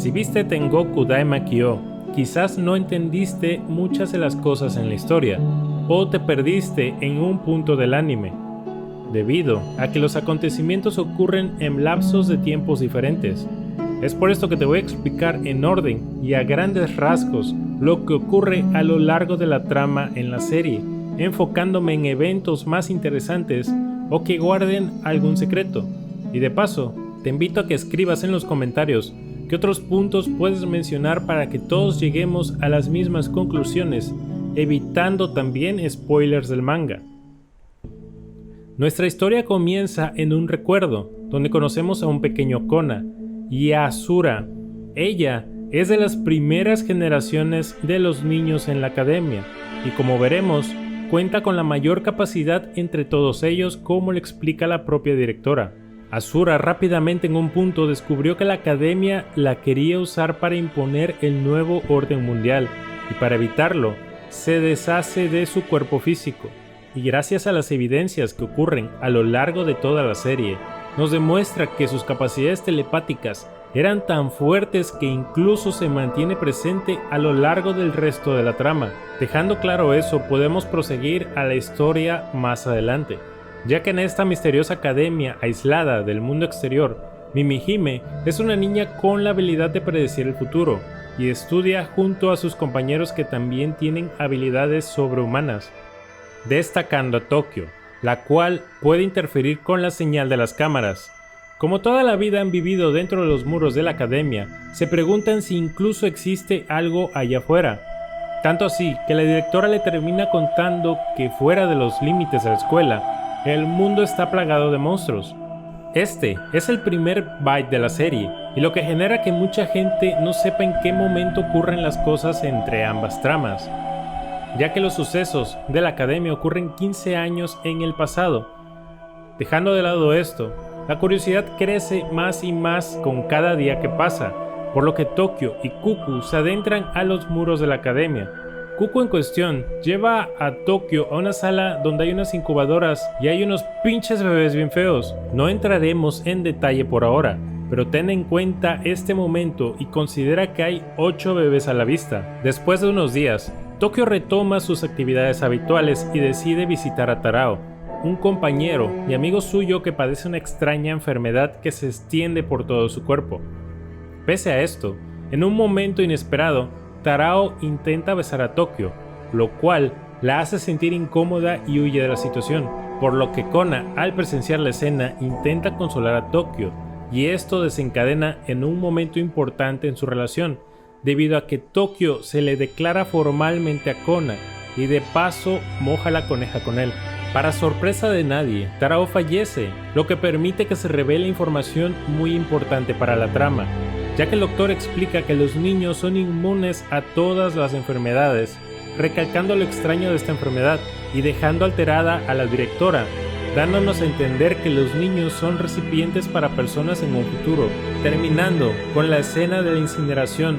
Si viste Tengoku Daima-kyo, quizás no entendiste muchas de las cosas en la historia, o te perdiste en un punto del anime, debido a que los acontecimientos ocurren en lapsos de tiempos diferentes. Es por esto que te voy a explicar en orden y a grandes rasgos lo que ocurre a lo largo de la trama en la serie, enfocándome en eventos más interesantes o que guarden algún secreto. Y de paso, te invito a que escribas en los comentarios qué otros puntos puedes mencionar para que todos lleguemos a las mismas conclusiones, evitando también spoilers del manga. Nuestra historia comienza en un recuerdo, donde conocemos a un pequeño Kona y a Asura. Ella es de las primeras generaciones de los niños en la academia, y como veremos, cuenta con la mayor capacidad entre todos ellos, como le explica la propia directora. Asura rápidamente en un punto descubrió que la academia la quería usar para imponer el nuevo orden mundial, y para evitarlo, se deshace de su cuerpo físico. Y gracias a las evidencias que ocurren a lo largo de toda la serie, nos demuestra que sus capacidades telepáticas eran tan fuertes que incluso se mantiene presente a lo largo del resto de la trama. Dejando claro eso, podemos proseguir a la historia más adelante, ya que en esta misteriosa academia aislada del mundo exterior, Mimihime es una niña con la habilidad de predecir el futuro, y estudia junto a sus compañeros que también tienen habilidades sobrehumanas, destacando a Tokio, la cual puede interferir con la señal de las cámaras. Como toda la vida han vivido dentro de los muros de la academia, se preguntan si incluso existe algo allá afuera. Tanto así que la directora le termina contando que fuera de los límites de la escuela, el mundo está plagado de monstruos. Este es el primer byte de la serie, y lo que genera que mucha gente no sepa en qué momento ocurren las cosas entre ambas tramas, ya que los sucesos de la academia ocurren 15 años en el pasado. Dejando de lado esto, la curiosidad crece más y más con cada día que pasa, por lo que Tokio y Kuku se adentran a los muros de la academia. Kuku en cuestión lleva a Tokio a una sala donde hay unas incubadoras y hay unos pinches bebés bien feos. No entraremos en detalle por ahora, pero ten en cuenta este momento y considera que hay 8 bebés a la vista. Después de unos días, Tokio retoma sus actividades habituales y decide visitar a Tarao, un compañero y amigo suyo que padece una extraña enfermedad que se extiende por todo su cuerpo. Pese a esto, en un momento inesperado, Tarao intenta besar a Tokio, lo cual la hace sentir incómoda y huye de la situación, por lo que Kona, al presenciar la escena, intenta consolar a Tokio, y esto desencadena en un momento importante en su relación, debido a que Tokio se le declara formalmente a Kona, y de paso moja la coneja con él. Para sorpresa de nadie, Tarao fallece, lo que permite que se revele información muy importante para la trama, ya que el doctor explica que los niños son inmunes a todas las enfermedades, recalcando lo extraño de esta enfermedad y dejando alterada a la directora, dándonos a entender que los niños son recipientes para personas en un futuro, terminando con la escena de la incineración,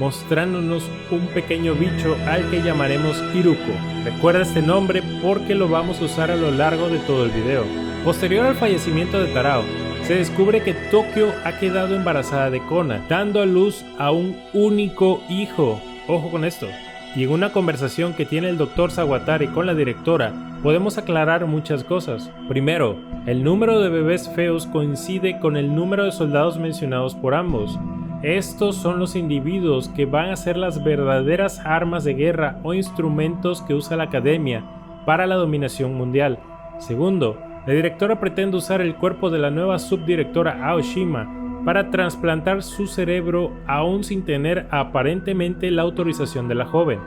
mostrándonos un pequeño bicho al que llamaremos Iruko. Recuerda este nombre porque lo vamos a usar a lo largo de todo el video. Posterior al fallecimiento de Tarao, se descubre que Tokio ha quedado embarazada de Kona, dando a luz a un único hijo. Ojo con esto. Y en una conversación que tiene el Dr. Sawatari con la directora, podemos aclarar muchas cosas. Primero, el número de bebés feos coincide con el número de soldados mencionados por ambos. Estos son los individuos que van a ser las verdaderas armas de guerra o instrumentos que usa la academia para la dominación mundial. Segundo, la directora pretende usar el cuerpo de la nueva subdirectora Aoshima para trasplantar su cerebro aún sin tener aparentemente la autorización de la joven.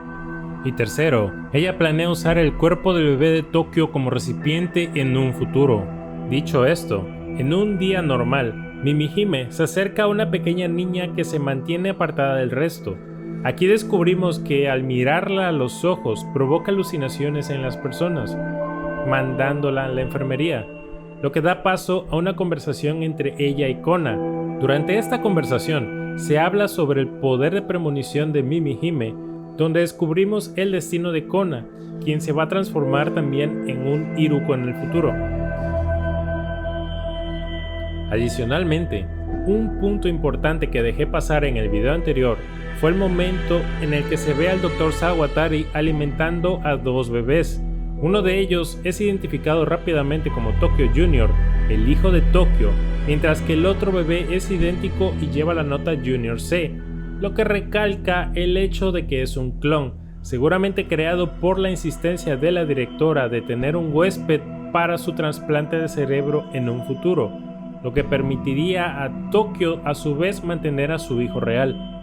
Y tercero, ella planea usar el cuerpo del bebé de Tokio como recipiente en un futuro. Dicho esto, en un día normal, Mimihime se acerca a una pequeña niña que se mantiene apartada del resto. Aquí descubrimos que al mirarla a los ojos provoca alucinaciones en las personas, mandándola a la enfermería, lo que da paso a una conversación entre ella y Kona. Durante esta conversación se habla sobre el poder de premonición de Mimihime, donde descubrimos el destino de Kona, quien se va a transformar también en un Iruko en el futuro. Adicionalmente, un punto importante que dejé pasar en el video anterior fue el momento en el que se ve al Dr. Sawatari alimentando a dos bebés. Uno de ellos es identificado rápidamente como Tokyo Jr., el hijo de Tokyo, mientras que el otro bebé es idéntico y lleva la nota Junior C, lo que recalca el hecho de que es un clon, seguramente creado por la insistencia de la directora de tener un huésped para su trasplante de cerebro en un futuro, lo que permitiría a Tokyo a su vez mantener a su hijo real.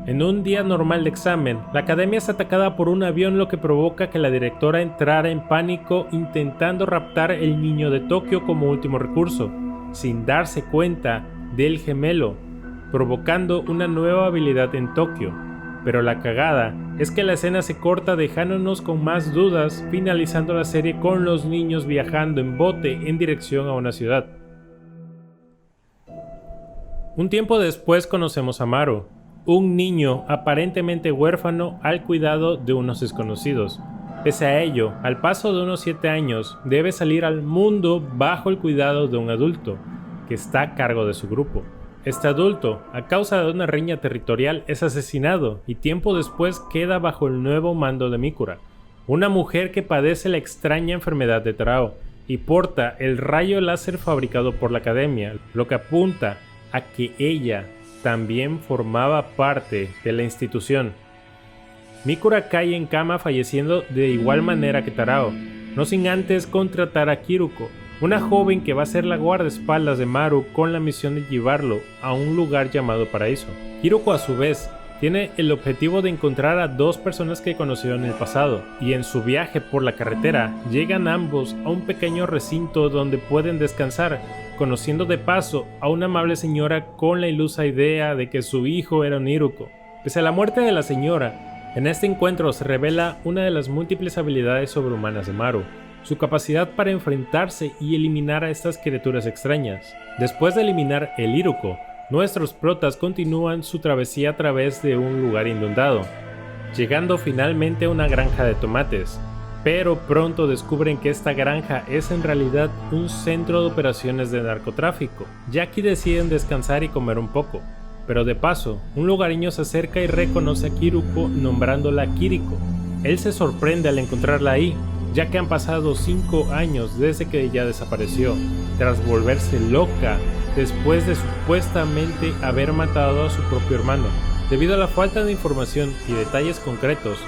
En un día normal de examen, la academia es atacada por un avión, lo que provoca que la directora entrara en pánico intentando raptar el niño de Tokyo como último recurso, sin darse cuenta del gemelo, provocando una nueva habilidad en Tokyo. Pero la cagada es que la escena se corta dejándonos con más dudas, finalizando la serie con los niños viajando en bote en dirección a una ciudad. Un tiempo después conocemos a Maru, un niño aparentemente huérfano al cuidado de unos desconocidos. Pese a ello, al paso de unos 7 años, debe salir al mundo bajo el cuidado de un adulto, que está a cargo de su grupo. Este adulto, a causa de una riña territorial, es asesinado y tiempo después queda bajo el nuevo mando de Mikura, una mujer que padece la extraña enfermedad de Tarao y porta el rayo láser fabricado por la academia, lo que apunta a que ella también formaba parte de la institución. Mikura cae en cama falleciendo de igual manera que Tarao, no sin antes contratar a Kiruko, una joven que va a ser la guardaespaldas de Maru con la misión de llevarlo a un lugar llamado Paraíso. Kiruko a su vez tiene el objetivo de encontrar a dos personas que conoció en el pasado, y en su viaje por la carretera llegan ambos a un pequeño recinto donde pueden descansar, conociendo de paso a una amable señora con la ilusa idea de que su hijo era un Iruko. Pese a la muerte de la señora, en este encuentro se revela una de las múltiples habilidades sobrehumanas de Maru, su capacidad para enfrentarse y eliminar a estas criaturas extrañas. Después de eliminar el Iruko, nuestros protas continúan su travesía a través de un lugar inundado, llegando finalmente a una granja de tomates, pero pronto descubren que esta granja es en realidad un centro de operaciones de narcotráfico. Ya aquí deciden descansar y comer un poco, pero de paso, un lugareño se acerca y reconoce a Kiruko nombrándola Kiriko. Él se sorprende al encontrarla ahí, ya que han pasado 5 años desde que ella desapareció, tras volverse loca después de supuestamente haber matado a su propio hermano. Debido a la falta de información y detalles concretos,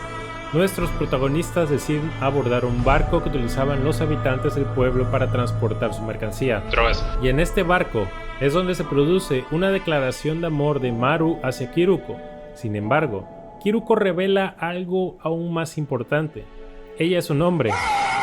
nuestros protagonistas deciden abordar un barco que utilizaban los habitantes del pueblo para transportar su mercancía. Y en este barco es donde se produce una declaración de amor de Maru hacia Kiruko. Sin embargo, Kiruko revela algo aún más importante. Ella es un hombre.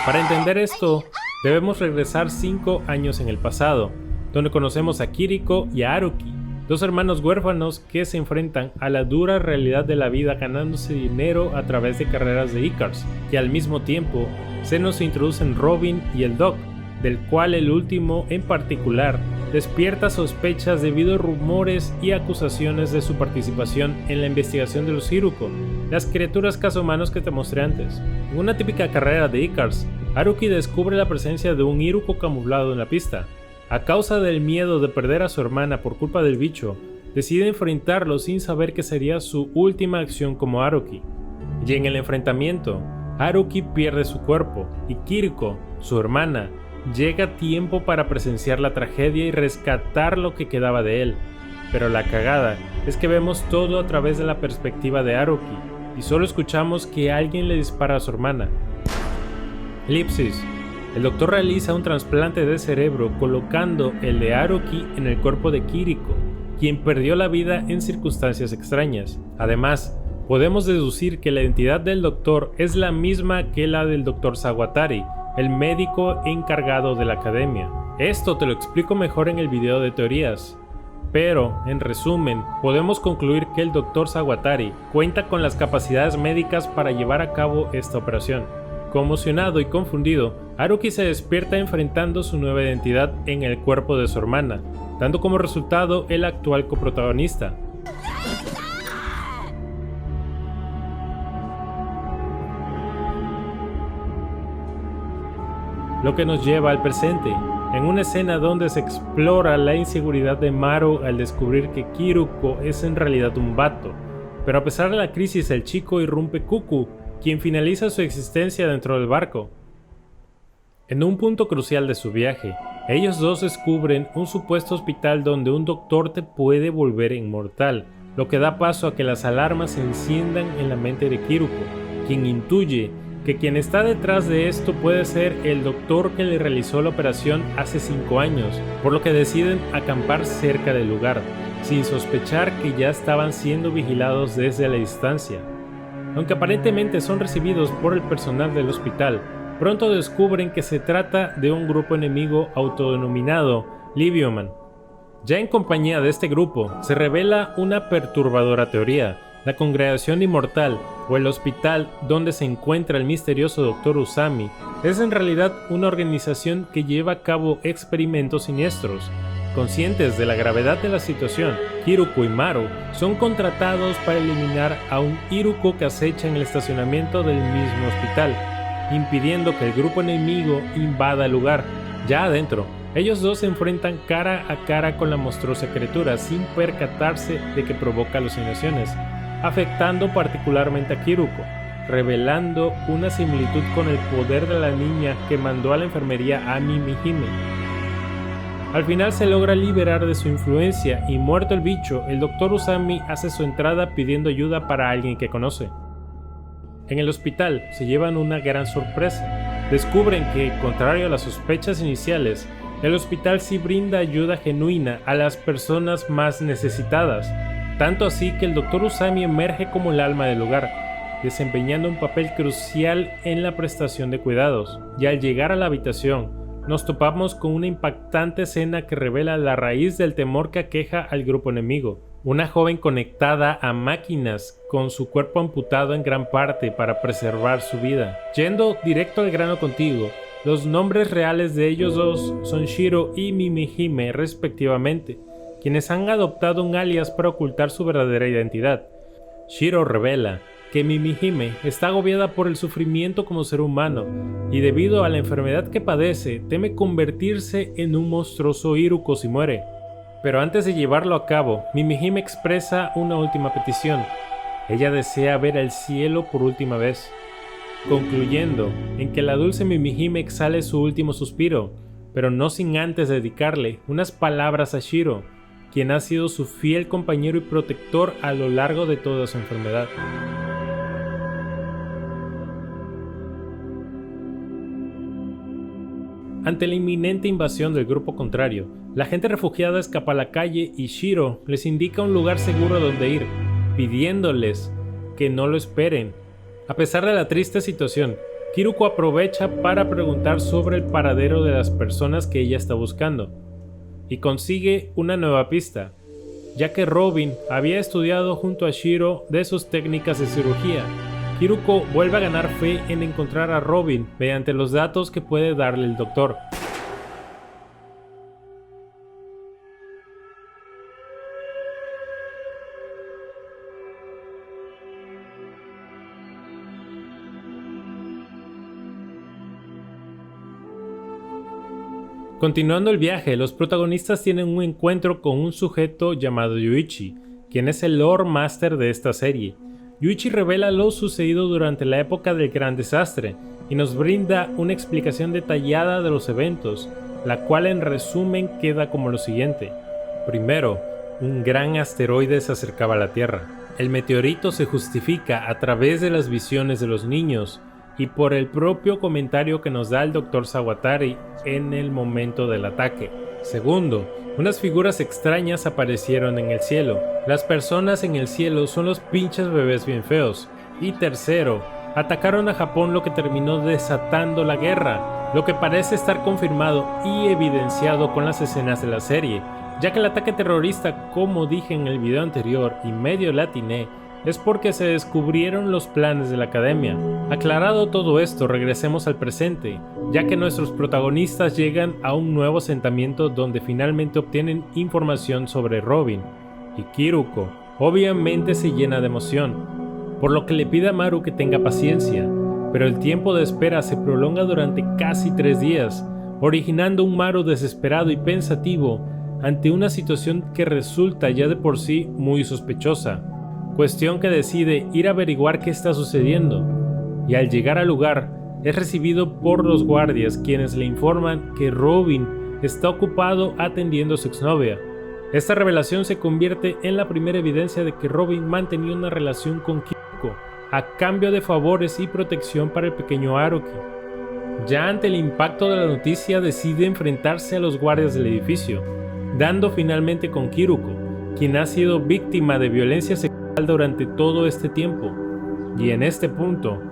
Para entender esto, debemos regresar 5 años en el pasado, donde conocemos a Kiriko y a Haruki, dos hermanos huérfanos que se enfrentan a la dura realidad de la vida ganándose dinero a través de carreras de Icars, que al mismo tiempo se nos introducen Robin y el Doc, del cual el último en particular despierta sospechas debido a rumores y acusaciones de su participación en la investigación de los Iruko, las criaturas cazahumanos que te mostré antes. En una típica carrera de Icars, Haruki descubre la presencia de un Iruko camuflado en la pista. A causa del miedo de perder a su hermana por culpa del bicho, decide enfrentarlo sin saber que sería su última acción como Haruki. Y en el enfrentamiento, Haruki pierde su cuerpo y Kiriko, su hermana, llega a tiempo para presenciar la tragedia y rescatar lo que quedaba de él. Pero la cagada es que vemos todo a través de la perspectiva de Haruki y solo escuchamos que alguien le dispara a su hermana. Elipsis. El doctor realiza un trasplante de cerebro colocando el de Haruki en el cuerpo de Kiriko, quien perdió la vida en circunstancias extrañas. Además, podemos deducir que la identidad del doctor es la misma que la del Dr. Sawatari, el médico encargado de la academia. Esto te lo explico mejor en el video de teorías, pero en resumen, podemos concluir que el Dr. Sawatari cuenta con las capacidades médicas para llevar a cabo esta operación. Conmocionado y confundido, Haruki se despierta enfrentando su nueva identidad en el cuerpo de su hermana, dando como resultado el actual coprotagonista. Lo que nos lleva al presente, en una escena donde se explora la inseguridad de Maru al descubrir que Kiruko es en realidad un vato. Pero a pesar de la crisis, el chico irrumpe Kuku, quien finaliza su existencia dentro del barco. En un punto crucial de su viaje, ellos dos descubren un supuesto hospital donde un doctor te puede volver inmortal, lo que da paso a que las alarmas se enciendan en la mente de Kiruko, quien intuye que quien está detrás de esto puede ser el doctor que le realizó la operación hace 5 años, por lo que deciden acampar cerca del lugar, sin sospechar que ya estaban siendo vigilados desde la distancia. Aunque aparentemente son recibidos por el personal del hospital, pronto descubren que se trata de un grupo enemigo autodenominado Libioman. Ya en compañía de este grupo, se revela una perturbadora teoría. La Congregación Inmortal, o el hospital donde se encuentra el misterioso Dr. Usami, es en realidad una organización que lleva a cabo experimentos siniestros. Conscientes de la gravedad de la situación, Kiruko y Maru son contratados para eliminar a un Iruko que acecha en el estacionamiento del mismo hospital, impidiendo que el grupo enemigo invada el lugar. Ya adentro, ellos dos se enfrentan cara a cara con la monstruosa criatura sin percatarse de que provoca alucinaciones, afectando particularmente a Kiruko, revelando una similitud con el poder de la niña que mandó a la enfermería a Mimihime. Al final se logra liberar de su influencia y muerto el bicho, el Dr. Usami hace su entrada pidiendo ayuda para alguien que conoce. En el hospital se llevan una gran sorpresa. Descubren que, contrario a las sospechas iniciales, el hospital sí brinda ayuda genuina a las personas más necesitadas, tanto así que el Dr. Usami emerge como el alma del lugar, desempeñando un papel crucial en la prestación de cuidados. Y al llegar a la habitación, nos topamos con una impactante escena que revela la raíz del temor que aqueja al grupo enemigo. Una joven conectada a máquinas con su cuerpo amputado en gran parte para preservar su vida. Yendo directo al grano contigo, los nombres reales de ellos dos son Shiro y Mimihime respectivamente, quienes han adoptado un alias para ocultar su verdadera identidad. Shiro revela que Mimihime está agobiada por el sufrimiento como ser humano y debido a la enfermedad que padece teme convertirse en un monstruoso Iruko si muere. Pero antes de llevarlo a cabo, Mimihime expresa una última petición. Ella desea ver el cielo por última vez, concluyendo en que la dulce Mimihime exhale su último suspiro, pero no sin antes dedicarle unas palabras a Shiro, quien ha sido su fiel compañero y protector a lo largo de toda su enfermedad. Ante la inminente invasión del grupo contrario, la gente refugiada escapa a la calle y Shiro les indica un lugar seguro donde ir, pidiéndoles que no lo esperen. A pesar de la triste situación, Kiruko aprovecha para preguntar sobre el paradero de las personas que ella está buscando, y consigue una nueva pista, ya que Robin había estudiado junto a Shiro de sus técnicas de cirugía. Kiruko vuelve a ganar fe en encontrar a Robin mediante los datos que puede darle el doctor. Continuando el viaje, los protagonistas tienen un encuentro con un sujeto llamado Yuichi, quien es el Lore Master de esta serie. Yuichi revela lo sucedido durante la época del Gran Desastre y nos brinda una explicación detallada de los eventos, la cual en resumen queda como lo siguiente. Primero, un gran asteroide se acercaba a la Tierra. El meteorito se justifica a través de las visiones de los niños y por el propio comentario que nos da el Dr. Sawatari en el momento del ataque. Segundo, unas figuras extrañas aparecieron en el cielo. Las personas en el cielo son los pinches bebés bien feos. Y tercero, atacaron a Japón, lo que terminó desatando la guerra, lo que parece estar confirmado y evidenciado con las escenas de la serie, ya que el ataque terrorista, como dije en el video anterior y medio latiné, es porque se descubrieron los planes de la academia. Aclarado todo esto, regresemos al presente, ya que nuestros protagonistas llegan a un nuevo asentamiento donde finalmente obtienen información sobre Robin, y Kiruko obviamente se llena de emoción, por lo que le pide a Maru que tenga paciencia, pero el tiempo de espera se prolonga durante casi 3 días, originando un Maru desesperado y pensativo ante una situación que resulta ya de por sí muy sospechosa, cuestión que decide ir a averiguar qué está sucediendo, y al llegar al lugar es recibido por los guardias, quienes le informan que Robin está ocupado atendiendo a su exnovia. Esta revelación se convierte en la primera evidencia de que Robin mantenía una relación con Kiriko a cambio de favores y protección para el pequeño Haruki. Ya ante el impacto de la noticia decide enfrentarse a los guardias del edificio, dando finalmente con Kiriko, quien ha sido víctima de violencia sexual durante todo este tiempo. Y en este punto,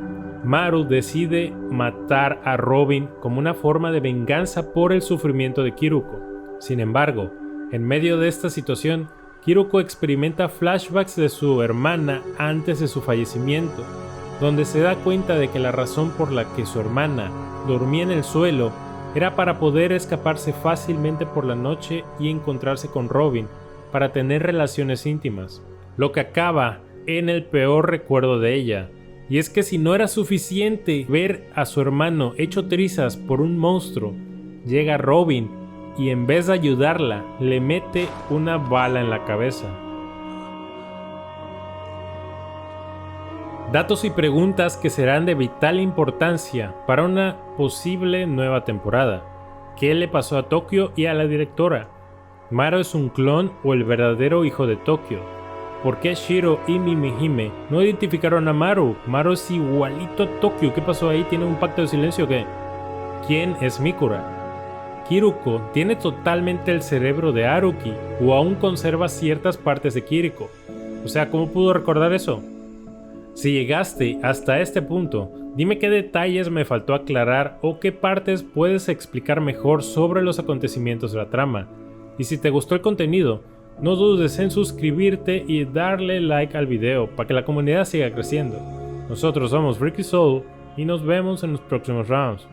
Maru decide matar a Robin como una forma de venganza por el sufrimiento de Kiriko. Sin embargo, en medio de esta situación, Kiriko experimenta flashbacks de su hermana antes de su fallecimiento, donde se da cuenta de que la razón por la que su hermana dormía en el suelo era para poder escaparse fácilmente por la noche y encontrarse con Robin para tener relaciones íntimas, lo que acaba en el peor recuerdo de ella. Y es que si no era suficiente ver a su hermano hecho trizas por un monstruo, llega Robin y en vez de ayudarla, le mete una bala en la cabeza. Datos y preguntas que serán de vital importancia para una posible nueva temporada. ¿Qué le pasó a Tokio y a la directora? ¿Maru es un clon o el verdadero hijo de Tokio? ¿Por qué Shiro y Mimihime no identificaron a Maru? Maru es igualito a Tokio. ¿Qué pasó ahí? ¿Tiene un pacto de silencio o qué? ¿Quién es Mikura? ¿Kiriko tiene totalmente el cerebro de Haruki o aún conserva ciertas partes de Kiriko? O sea, ¿cómo pudo recordar eso? Si llegaste hasta este punto, dime qué detalles me faltó aclarar o qué partes puedes explicar mejor sobre los acontecimientos de la trama. Y si te gustó el contenido, no dudes en suscribirte y darle like al video para que la comunidad siga creciendo. Nosotros somos Freaky Soul y nos vemos en los próximos rounds.